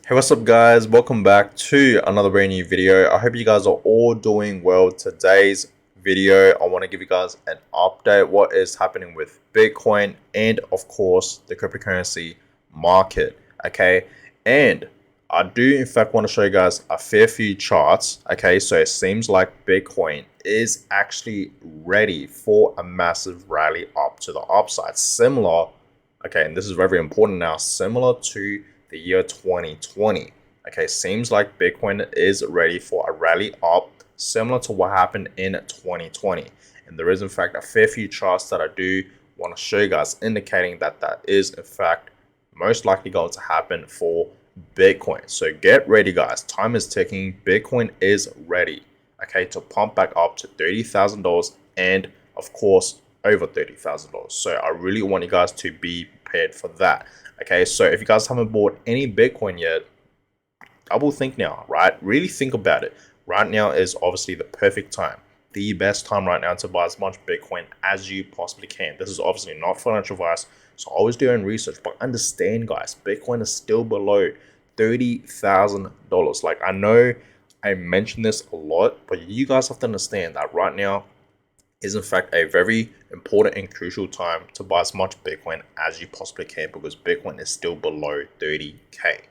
Hey, what's up, guys? Welcome back to another brand new video. I hope you guys are all doing well. Today's video, I want to give you guys an update what is happening with Bitcoin and, of course, the cryptocurrency market. Okay, and I do in fact want to show you guys a fair few charts. Okay, so it seems like Bitcoin is actually ready for a massive rally up to the upside, similar. Okay, and this is very important now, similar to the year 2020. Okay, seems like Bitcoin is ready for a rally up, similar to what happened in 2020. And there is, in fact, a fair few charts that I do want to show you guys, indicating that that is, in fact, most likely going to happen for Bitcoin. So get ready, guys. Time is ticking. Bitcoin is ready, okay, to pump back up to $30,000 and, of course, over $30,000. So I really want you guys to be prepared for that. Okay, so if you guys haven't bought any Bitcoin yet, double think now, right? Really think about it. Right now is obviously the perfect time, the best time right now to buy as much Bitcoin as you possibly can. This is obviously not financial advice, so always do your own research. But understand, guys, Bitcoin is still below $30,000. Like, I know I mention this a lot, but you guys have to understand that right now is in fact a very important and crucial time to buy as much Bitcoin as you possibly can, because Bitcoin is still below 30K,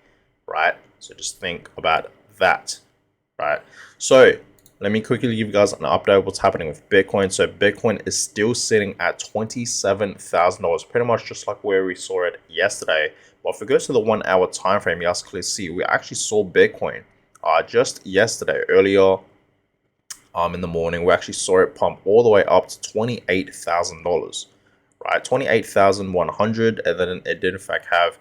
right? So just think about that, right? So let me quickly give you guys an update of what's happening with Bitcoin. So Bitcoin is still sitting at $27,000, pretty much just like where we saw it yesterday. But if we go to the 1 hour time frame, you guys clearly see we actually saw Bitcoin just yesterday, earlier in the morning. We actually saw it pump all the way up to $28,000, right? 28,100, and then it did in fact have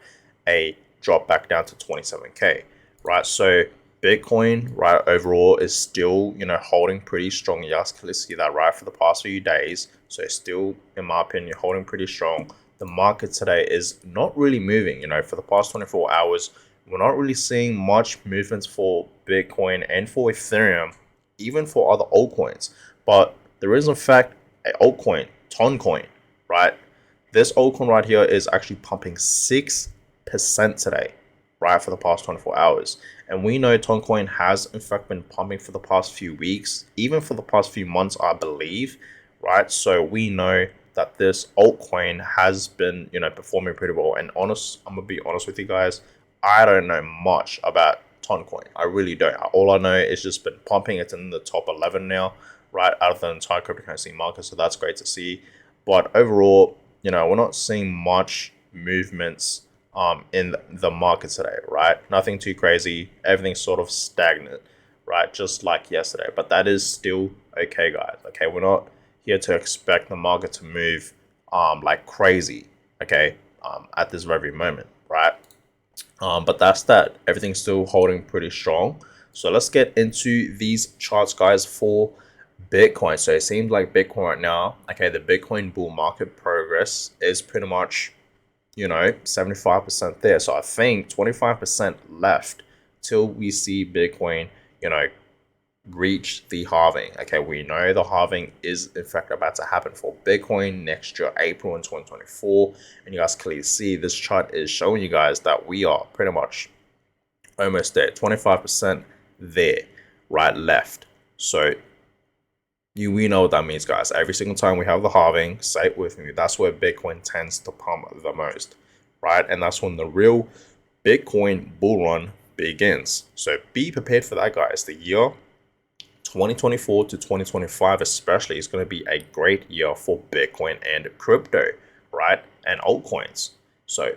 a drop back down to 27K, right? So Bitcoin, right, overall is still, holding pretty strong. You guys can see that, right, for the past few days. So it's still, in my opinion, holding pretty strong. The market today is not really moving, for the past 24 hours. We're not really seeing much movements for Bitcoin and for Ethereum, even for other altcoins. But there is, in fact, an altcoin, Toncoin, right? This altcoin right here is actually pumping 6% today, right, for the past 24 hours. And we know Toncoin has, in fact, been pumping for the past few weeks, even for the past few months, I believe, right? So we know that this altcoin has been, performing pretty well. And I'm going to be honest with you guys, I don't know much about Toncoin. I really don't. All I know is just been pumping. It's in the top 11 now, right, out of the entire cryptocurrency market. So that's great to see. But overall, we're not seeing much movements in the market today, right? Nothing too crazy. Everything's sort of stagnant, right? Just like yesterday. But that is still okay, guys. Okay, we're not here to expect the market to move like crazy, okay, at this very moment, right? But that's that. Everything's still holding pretty strong. So let's get into these charts, guys, for Bitcoin. So it seems like Bitcoin right now, okay, the Bitcoin bull market progress is pretty much, 75% there. So I think 25% left till we see Bitcoin, reach the halving. Okay, we know the halving is in fact about to happen for Bitcoin next year, April in 2024. And you guys clearly see this chart is showing you guys that we are pretty much almost there, 25% there, right, left. So we know what that means, guys. Every single time we have the halving, say it with me, that's where Bitcoin tends to pump the most, right? And that's when the real Bitcoin bull run begins. So be prepared for that, guys. The year 2024 to 2025 especially is going to be a great year for Bitcoin and crypto, right? And altcoins. So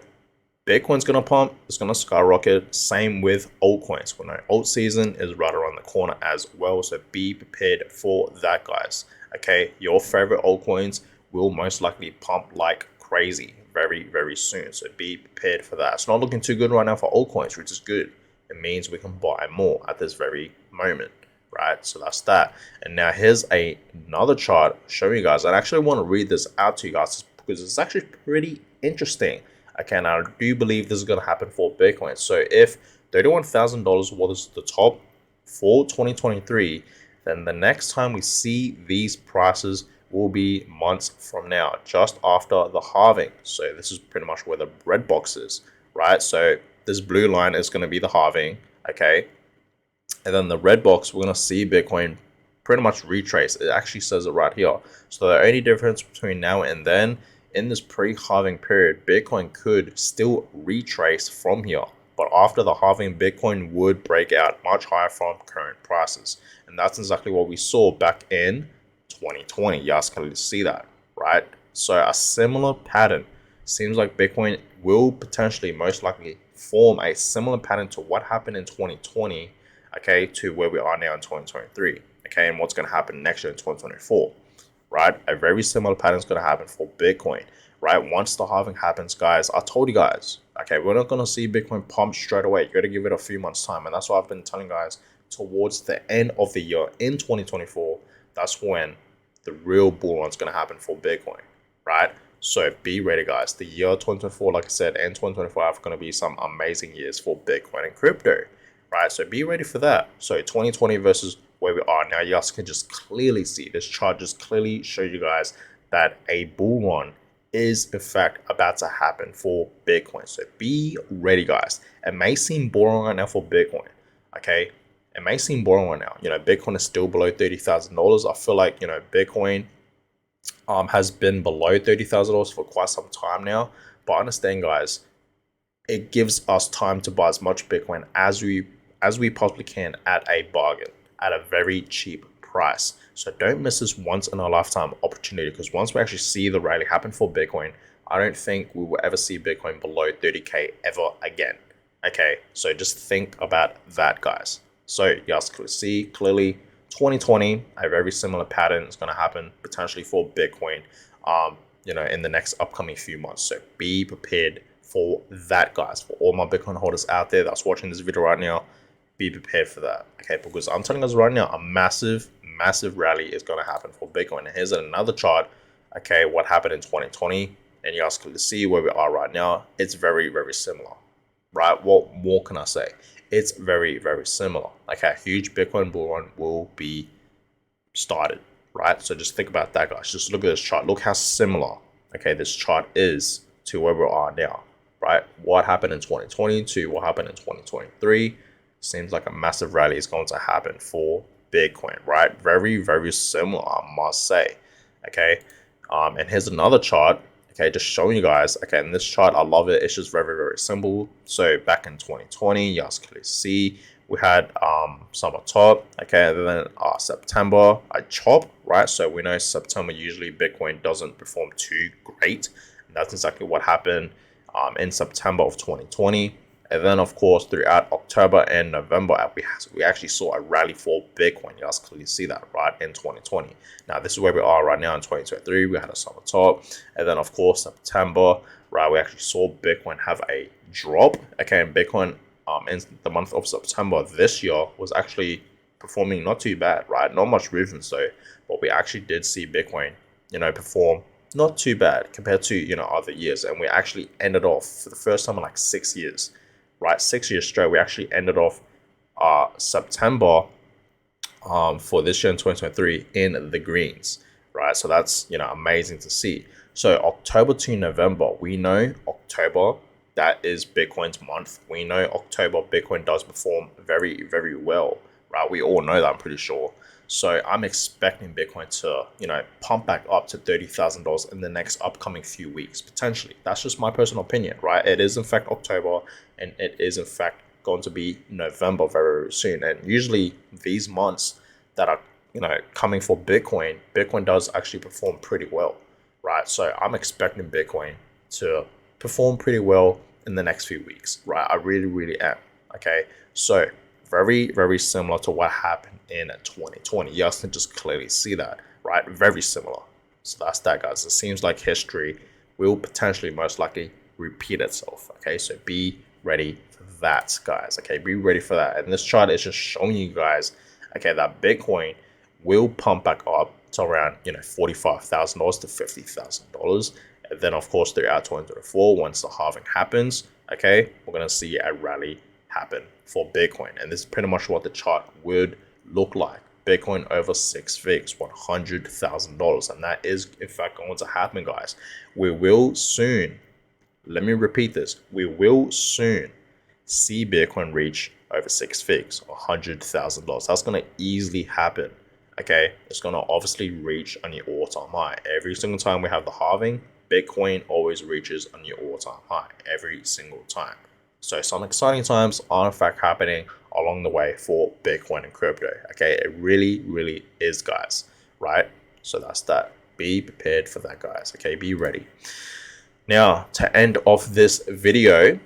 Bitcoin's going to pump, it's going to skyrocket. Same with altcoins. We know alt season is right around the corner as well. So be prepared for that, guys. Okay, your favorite altcoins will most likely pump like crazy very, very soon. So be prepared for that. It's not looking too good right now for altcoins, which is good. It means we can buy more at this very moment, right? So that's that. And now here's another chart showing you guys. I actually want to read this out to you guys because it's actually pretty interesting. Okay, now I do believe this is going to happen for Bitcoin. So if $31,000 was the top for 2023, then the next time we see these prices will be months from now, just after the halving. So this is pretty much where the red box is, right? So This blue line is going to be the halving, okay? And then the red box, we're going to see Bitcoin pretty much retrace. It actually says it right here. So the only difference between now and then, in this pre-halving period, Bitcoin could still retrace from here. But after the halving, Bitcoin would break out much higher from current prices. And that's exactly what we saw back in 2020. You guys can see that, right? So a similar pattern. Seems like Bitcoin will potentially, most likely, form a similar pattern to what happened in 2020, okay, to where we are now in 2023, okay, and what's going to happen next year in 2024, right? A very similar pattern is going to happen for Bitcoin, right? Once the halving happens, guys, I told you guys, okay, we're not going to see Bitcoin pump straight away. You got to give it a few months time, and that's what I've been telling guys. Towards the end of the year in 2024, that's when the real bull run's going to happen for Bitcoin, right? So be ready, guys. The year 2024, like I said, and 2025 are going to be some amazing years for Bitcoin and crypto, right? So be ready for that. So 2020 versus where we are now, you guys can just clearly see this chart just clearly shows you guys that a bull run is in fact about to happen for Bitcoin. So be ready, guys. It may seem boring right now for Bitcoin, okay? It may seem boring right now. You know, Bitcoin is still below $30,000. I feel like, you know, Bitcoin has been below $30,000 for quite some time now. But understand, guys, it gives us time to buy as much Bitcoin as we possibly can at a bargain, at a very cheap price. So don't miss this once in a lifetime opportunity, because once we actually see the rally happen for Bitcoin, I don't think we will ever see Bitcoin below 30K ever again. Okay, so just think about that, guys. So you guys can see clearly 2020, a very similar pattern is going to happen potentially for Bitcoin, you know, in the next upcoming few months. So be prepared for that, guys. For all my Bitcoin holders out there that's watching this video right now, be prepared for that, okay? Because I'm telling you guys right now, a massive rally is going to happen for Bitcoin. And here's another chart, okay, what happened in 2020, and you guys can see where we are right now. It's very similar, right? What more can I say? It's very similar. Like a huge Bitcoin bull run will be started, right? So just think about that, guys. Just look at this chart. Look how similar, okay, this chart is to where we are now, right? What happened in 2020 to what happened in 2023. Seems like a massive rally is going to happen for Bitcoin, right? Very similar, I must say, okay? And here's another chart, okay, just showing you guys, okay, and this chart, I love it. It's just very simple. So back in 2020, you guys can see we had summer top, okay, and then September, a chop, right? So we know September, usually Bitcoin doesn't perform too great. And that's exactly what happened in September of 2020. And then, of course, throughout October and November, we actually saw a rally for Bitcoin. You guys clearly see that, right, in 2020. Now, this is where we are right now in 2023. We had a summer top. And then, of course, September, right, we actually saw Bitcoin have a drop. Okay, and Bitcoin in the month of September this year was actually performing not too bad, right? Not much movement, so, but we actually did see Bitcoin, you know, perform not too bad compared to, you know, other years. And we actually ended off for the first time in like 6 years. Right, 6 years straight, we actually ended off September for this year in 2023 in the greens, right? So that's, you know, amazing to see. So October to November, we know October, that is Bitcoin's month. We know October Bitcoin does perform very well, right? We all know that, I'm pretty sure. So I'm expecting Bitcoin to, you know, pump back up to $30,000 in the next upcoming few weeks, potentially. That's just my personal opinion, right? It is in fact October, and it is in fact going to be November very soon. And usually these months that are, you know, coming for Bitcoin, Bitcoin does actually perform pretty well, right? So I'm expecting Bitcoin to perform pretty well in the next few weeks, right? I really am, okay? So very similar to what happened in 2020. You guys can just clearly see that, right? Very similar. So that's that, guys. It seems like history will potentially most likely repeat itself, okay? So be ready for that, guys, okay? Be ready for that. And this chart is just showing you guys, okay, that Bitcoin will pump back up to around, you know, $45,000 to $50,000. And then, of course, throughout 2024, once the halving happens, okay, we're going to see a rally happen for Bitcoin. And this is pretty much what the chart would look like. Bitcoin over 6 figs, $100,000. And that is, in fact, going to happen, guys. We will soon, let me repeat this, we will soon see Bitcoin reach over 6 figs, $100,000. That's going to easily happen. Okay, it's going to obviously reach a new all-time high. Every single time we have the halving, Bitcoin always reaches a new all-time high every single time. So some exciting times are in fact happening along the way for Bitcoin and crypto. Okay, it really is, guys, right? So that's that. Be prepared for that, guys. Okay, be ready. Now, to end off this video,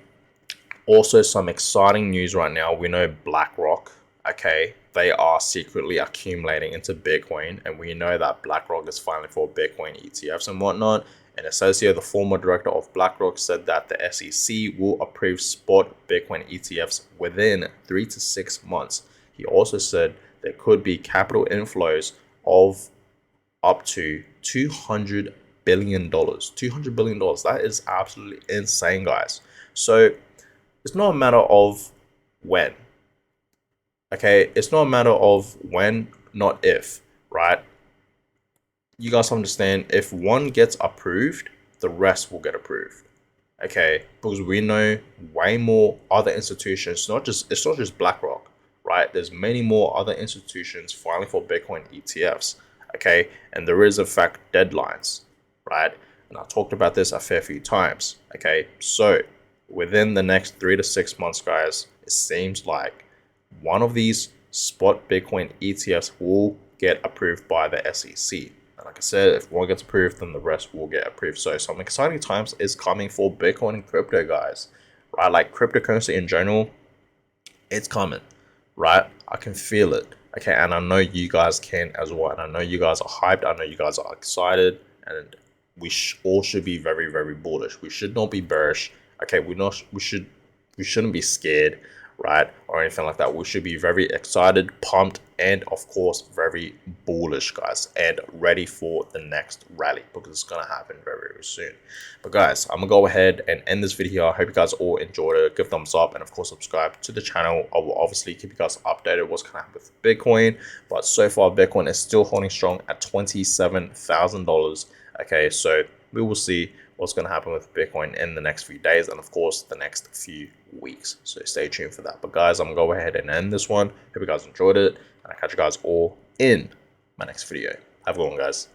also some exciting news right now. We know BlackRock, okay, they are secretly accumulating into Bitcoin, and we know that BlackRock is filing for Bitcoin ETFs and whatnot. And Associate, the former director of BlackRock, said that the SEC will approve spot Bitcoin ETFs within 3 to 6 months. He also said there could be capital inflows of up to $200 billion. $200 billion. That is absolutely insane, guys. So it's not a matter of when. Okay, it's not a matter of when, not if, right? You guys understand, if one gets approved, the rest will get approved. Okay, because we know way more other institutions, it's not just BlackRock, right? There's many more other institutions filing for Bitcoin ETFs. Okay, and there is in fact deadlines, right? And I talked about this a fair few times. Okay, so within the next 3 to 6 months, guys, it seems like one of these spot Bitcoin ETFs will get approved by the SEC. And like I said, if one gets approved, then the rest will get approved. So some exciting times is coming for Bitcoin and crypto, guys, right? Like cryptocurrency in general, it's coming, right? I can feel it. Okay, and I know you guys can as well. And I know you guys are hyped. I know you guys are excited. And we all should be very bullish. We should not be bearish. Okay, we shouldn't be scared, right, or anything like that. We should be very excited, pumped, and of course very bullish, guys, and ready for the next rally, because it's gonna happen very soon. But guys, I'm gonna go ahead and end this video. I hope you guys all enjoyed it. Give thumbs up, and of course subscribe to the channel. I will obviously keep you guys updated what's gonna happen with Bitcoin, but so far Bitcoin is still holding strong at $27,000. Okay, so we will see what's going to happen with Bitcoin in the next few days, and of course the next few weeks. So stay tuned for that. But guys, I'm going to go ahead and end this one. Hope you guys enjoyed it, and I'll catch you guys all in my next video. Have a good one, guys.